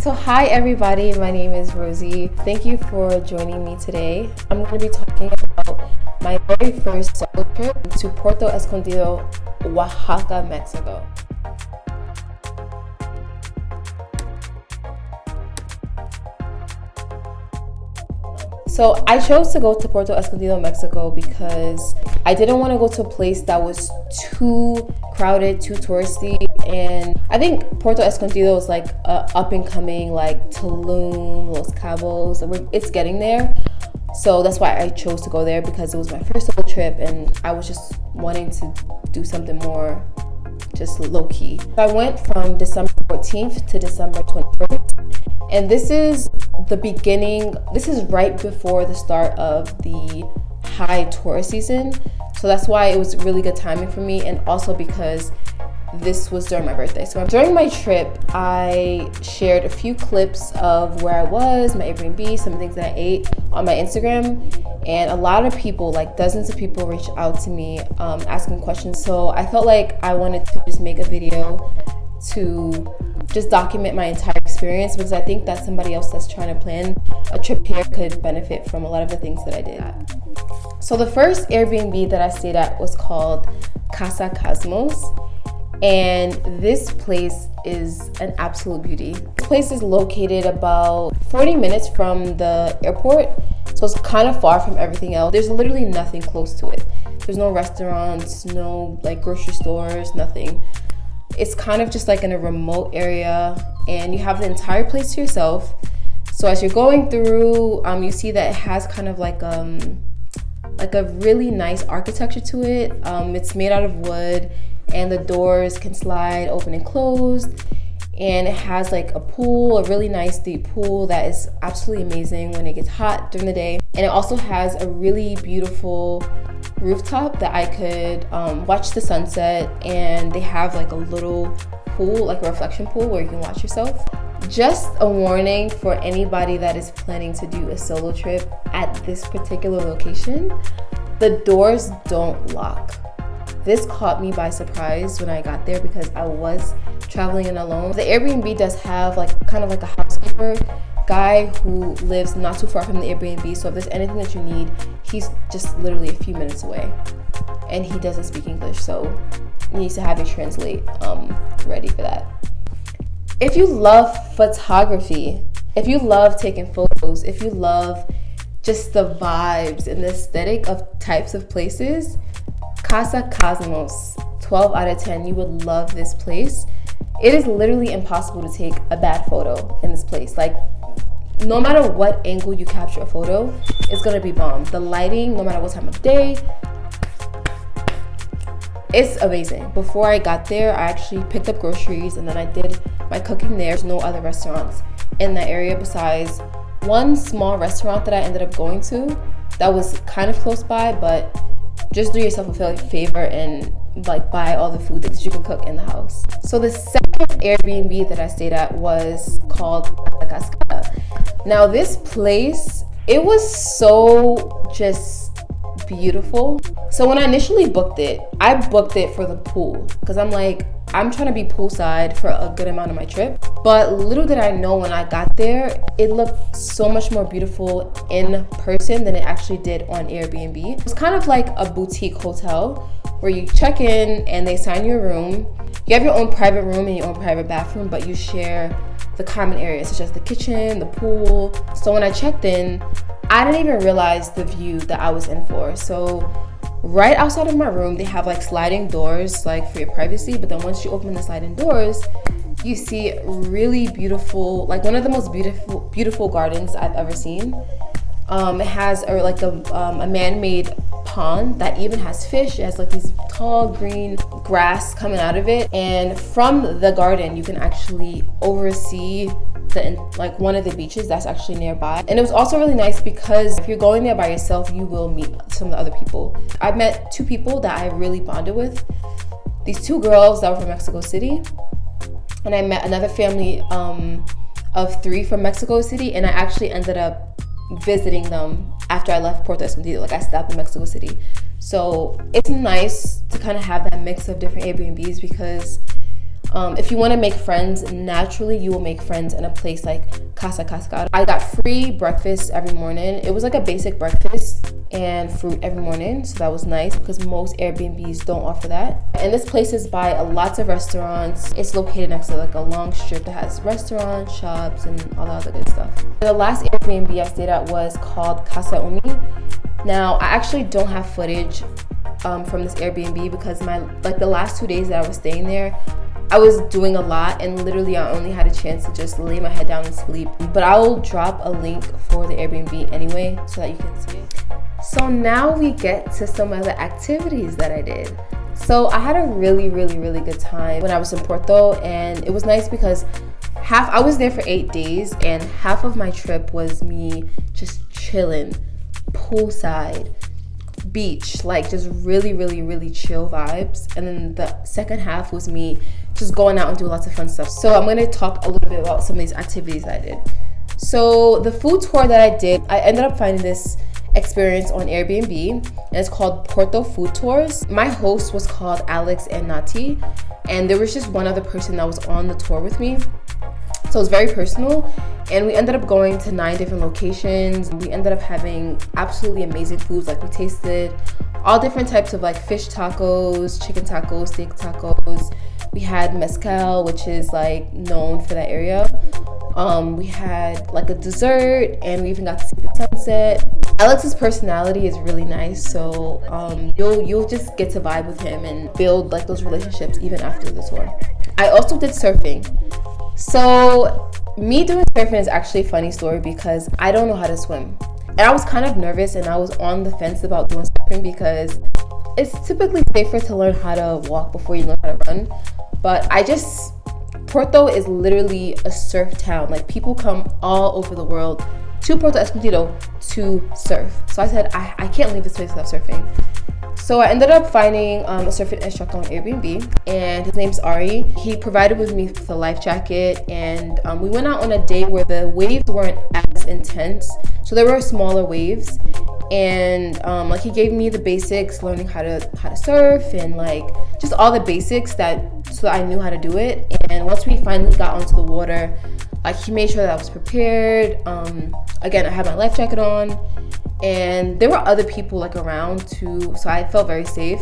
So hi everybody, my name is Rosie. Thank you for joining me today. I'm going to be talking about my very first solo trip to Puerto Escondido, Oaxaca, Mexico. So I chose to go to Puerto Escondido, Mexico because I didn't want to go to a place that was too crowded, too touristy. And I think Puerto Escondido is like a up and coming like Tulum, Los Cabos. It's getting there. So that's why I chose to go there, because it was my first solo trip and I was just wanting to do something more just low key. I went from December 14th to December 21st. And this is the beginning, this is right before the start of the high tourist season. So that's why it was really good timing for me, and also because this was during my birthday. So during my trip, I shared a few clips of where I was, my Airbnb, some things that I ate on my Instagram. And a lot of people, like dozens of people, reached out to me asking questions. So I felt like I wanted to just make a video to just document my entire experience, because I think that somebody else that's trying to plan a trip here could benefit from a lot of the things that I did. So the first Airbnb that I stayed at was called Casa, and this place is an absolute beauty. This place is located about 40 minutes from the airport, so it's kind of far from everything else. There's literally nothing close to it. There's no restaurants, no like grocery stores, nothing. It's kind of just like in a remote area, and you have the entire place to yourself. So as you're going through, you see that it has kind of like a really nice architecture to it. It's made out of wood, and the doors can slide open and closed. And it has like a pool, a really nice deep pool that is absolutely amazing when it gets hot during the day. And it also has a really beautiful rooftop that I could watch the sunset, and they have like a little pool, like a reflection pool where you can watch yourself. Just a warning for anybody that is planning to do a solo trip at this particular location: the doors don't lock. This caught me by surprise when I got there, because I was traveling in alone. The Airbnb does have like kind of like a housekeeper guy who lives not too far from the Airbnb, so if there's anything that you need, he's just literally a few minutes away, and he doesn't speak English, so you need to have a translate ready for that. If you love photography, if you love taking photos, if you love just the vibes and the aesthetic of types of places, Casa, 12 out of 10. You would love this place. It is literally impossible to take a bad photo in this place. Like, no matter what angle you capture a photo, it's gonna be bomb. The lighting, no matter what time of day, it's amazing. Before I got there, I actually picked up groceries, and then I did my cooking there. There's no other restaurants in that area besides one small restaurant that I ended up going to that was kind of close by, but just do yourself a favor and like buy all the food that you can cook in the house. So the second Airbnb that I stayed at was called Casa. Now this place, it was so just beautiful. So when I initially booked it, I booked it for the pool, because I'm like, I'm trying to be poolside for a good amount of my trip. But little did I know, when I got there, it looked so much more beautiful in person than it actually did on Airbnb. It's kind of like a boutique hotel where you check in and they assign you a room. You have your own private room and your own private bathroom, but you share the common areas such as the kitchen, the pool. So when I checked in, I didn't even realize the view that I was in for. So right outside of my room, they have like sliding doors, like for your privacy. But then once you open the sliding doors, you see really beautiful, like one of the most beautiful gardens I've ever seen. It has a man-made pond that even has fish. It has like these tall green grass coming out of it, and from the garden you can actually oversee like one of the beaches that's actually nearby. And it was also really nice because if you're going there by yourself, you will meet some of the other people. I met two people that I really bonded with. These two girls that were from Mexico City, and I met another family of 3 from Mexico City, and I actually ended up visiting them after I left Puerto Escondido. Like, I stopped in Mexico City. So it's nice to kind of have that mix of different Airbnbs, because If you want to make friends, naturally you will make friends in a place like Casa. I got free breakfast every morning. It was like a basic breakfast and fruit every morning, so that was nice because most Airbnbs don't offer that. And this place is by lots of restaurants. It's located next to like a long strip that has restaurants, shops, and all the other good stuff. The last Airbnb I stayed at was called Casa. Now I actually don't have footage from this Airbnb because the last 2 days that I was staying there, I was doing a lot and literally I only had a chance to just lay my head down and sleep. But I will drop a link for the Airbnb anyway so that you can see it. So now we get to some of the activities that I did. So I had a really good time when I was in Porto, and it was nice because I was there for 8 days and half of my trip was me just chilling, poolside, beach, like just really chill vibes. And then the second half was me just going out and doing lots of fun stuff. So I'm going to talk a little bit about some of these activities that I did. So the food tour that I did, I ended up finding this experience on Airbnb, and it's called Porto Food Tours. My host was called Alex and Nati, and there was just one other person that was on the tour with me. So it was very personal, and we ended up going to 9 different locations. We ended up having absolutely amazing foods. Like we tasted all different types of like fish tacos, chicken tacos, steak tacos. We had mezcal, which is like known for that area. We had like a dessert, and we even got to see the sunset. Alex's personality is really nice, so you'll just get to vibe with him and build like those relationships even after the tour. I also did surfing. So me doing surfing is actually a funny story because I don't know how to swim. And I was kind of nervous and I was on the fence about doing surfing because it's typically safer to learn how to walk before you learn how to run. But Porto is literally a surf town. Like people come all over the world to Puerto Escondido to surf. So I said, I can't leave this place without surfing. So I ended up finding a surfing instructor on Airbnb, and his name's Ari. He provided with me with a life jacket, and we went out on a day where the waves weren't as intense. So there were smaller waves, and like he gave me the basics, learning how to surf, and like just all the basics so that I knew how to do it. And once we finally got onto the water, like he made sure that I was prepared. Again, I had my life jacket on, and there were other people like around too, so I felt very safe.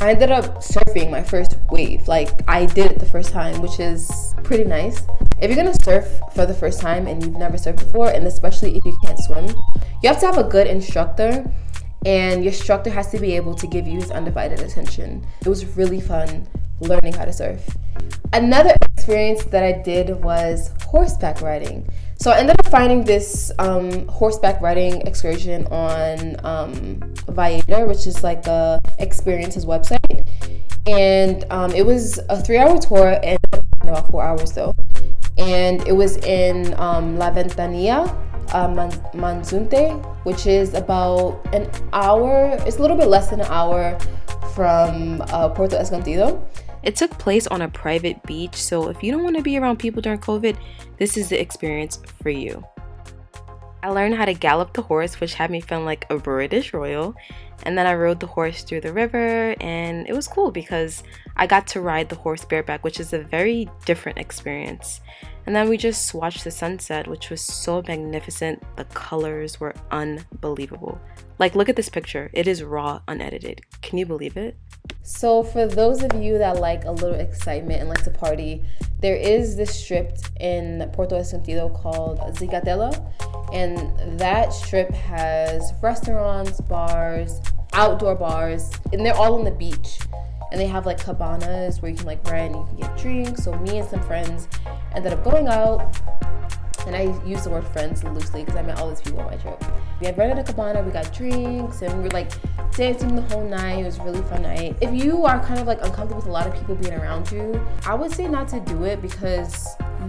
I ended up surfing my first wave. Like I did it the first time, which is pretty nice. If you're gonna surf for the first time and you've never surfed before, and especially if you can't swim, you have to have a good instructor, and your instructor has to be able to give you his undivided attention. It was really fun learning how to surf. Another experience that I did was horseback riding. So I ended up finding this horseback riding excursion on Viator, which is like a experiences website. And it was a 3-hour tour, and in about 4 hours though. And it was in La Ventanilla, Manzunte, which is about an hour. It's a little bit less than an hour from Puerto Escondido. It took place on a private beach, so if you don't want to be around people during COVID, this is the experience for you. I learned how to gallop the horse, which had me feeling like a British royal, and then I rode the horse through the river, and it was cool because I got to ride the horse bareback, which is a very different experience. And then we just watched the sunset, which was so magnificent. The colors were unbelievable. Like, look at this picture. It is raw, unedited. Can you believe it? So for those of you that like a little excitement and like to party, there is this strip in Puerto Escondido called Zigatela, and that strip has restaurants, bars, outdoor bars, and they're all on the beach. And they have like cabanas where you can like rent, you can get drinks. So me and some friends ended up going out, and I use the word friends loosely because I met all these people on my trip. We had rented a cabana, we got drinks, and we were like dancing the whole night. It was a really fun night. If you are kind of like uncomfortable with a lot of people being around you, I would say not to do it because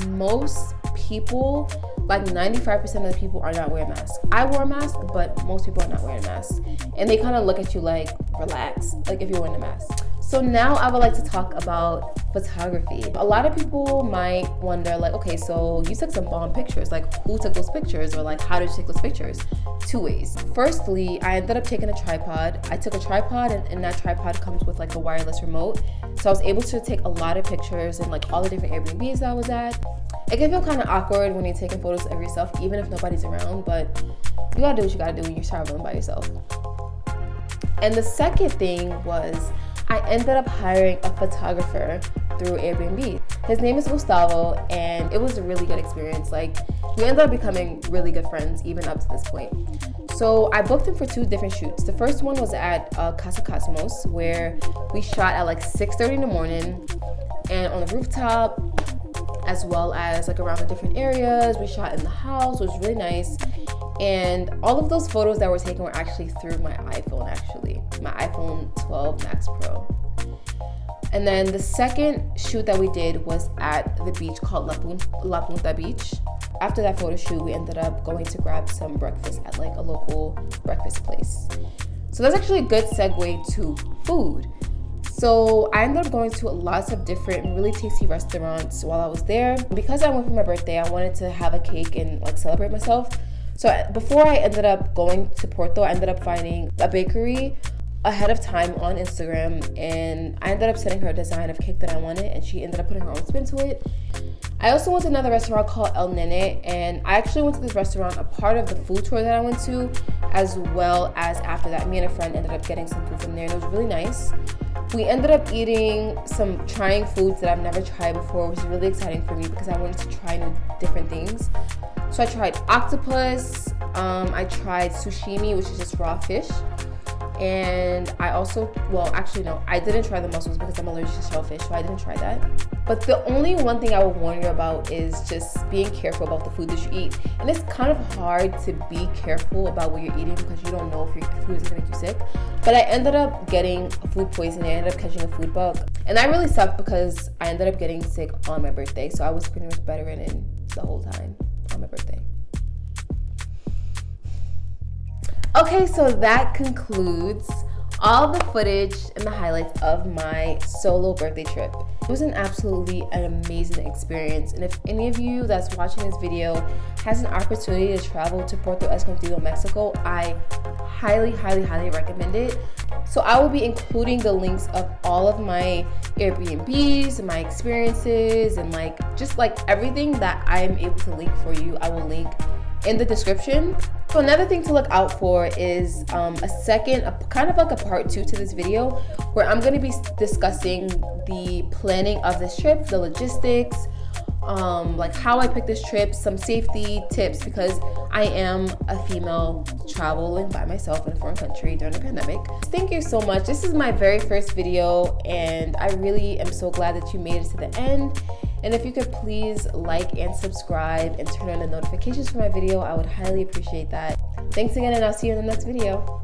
most people, like 95% of the people, are not wearing masks. I wore a mask, but most people are not wearing masks. And they kind of look at you like, relax, like if you're wearing a mask. So now I would like to talk about photography. A lot of people might wonder, like, okay, so you took some bomb pictures. Like, who took those pictures? Or like, how did you take those pictures? Two ways. Firstly, I ended up taking a tripod. I took a tripod, and that tripod comes with like a wireless remote. So I was able to take a lot of pictures and like all the different Airbnbs that I was at. It can feel kind of awkward when you're taking photos of yourself, even if nobody's around, but you gotta do what you gotta do when you're traveling by yourself. And the second thing was I ended up hiring a photographer through Airbnb. His name is Gustavo, and it was a really good experience. Like, we ended up becoming really good friends even up to this point. So I booked him for 2 different shoots. The first one was at Casa, where we shot at like 6:30 in the morning and on the rooftop, as well as like around the different areas. We shot in the house, which was really nice. And all of those photos that were taken were actually through my iPhone, my iPhone 12 Max Pro. And then the second shoot that we did was at the beach called La Punta Beach. After that photo shoot, we ended up going to grab some breakfast at like a local breakfast place. So that's actually a good segue to food. So I ended up going to lots of different really tasty restaurants while I was there. Because I went for my birthday, I wanted to have a cake and like celebrate myself. So before I ended up going to Porto, I ended up finding a bakery ahead of time on Instagram, and I ended up sending her a design of cake that I wanted, and she ended up putting her own spin to it. I also went to another restaurant called El Nene, and I actually went to this restaurant a part of the food tour that I went to, as well as after that, me and a friend ended up getting some food from there, and it was really nice. We ended up trying foods that I've never tried before, which is really exciting for me because I wanted to try new different things. So I tried octopus, I tried sushimi, which is just raw fish. And I also, I didn't try the mussels because I'm allergic to shellfish, so I didn't try that. But the only one thing I would warn you about is just being careful about the food that you eat. And it's kind of hard to be careful about what you're eating because you don't know if your food is gonna make you sick. But I ended up getting food poisoning. I ended up catching a food bug. And that really sucked because I ended up getting sick on my birthday. So I was pretty much bedridden the whole time on my birthday. Okay, so that concludes all the footage and the highlights of my solo birthday trip. It was an amazing experience, and if any of you that's watching this video has an opportunity to travel to Puerto Escondido, Mexico, I highly recommend it. So I will be including the links of all of my Airbnbs and my experiences and just everything that I am able to link for you. I will link in the description. So another thing to look out for is kind of like a part 2 to this video, where I'm going to be discussing the planning of this trip, the logistics, how I picked this trip, some safety tips, because I am a female traveling by myself in a foreign country during the pandemic. Thank you so much. This is my very first video, and I really am so glad that you made it to the end. And if you could please like and subscribe and turn on the notifications for my video, I would highly appreciate that. Thanks again, and I'll see you in the next video.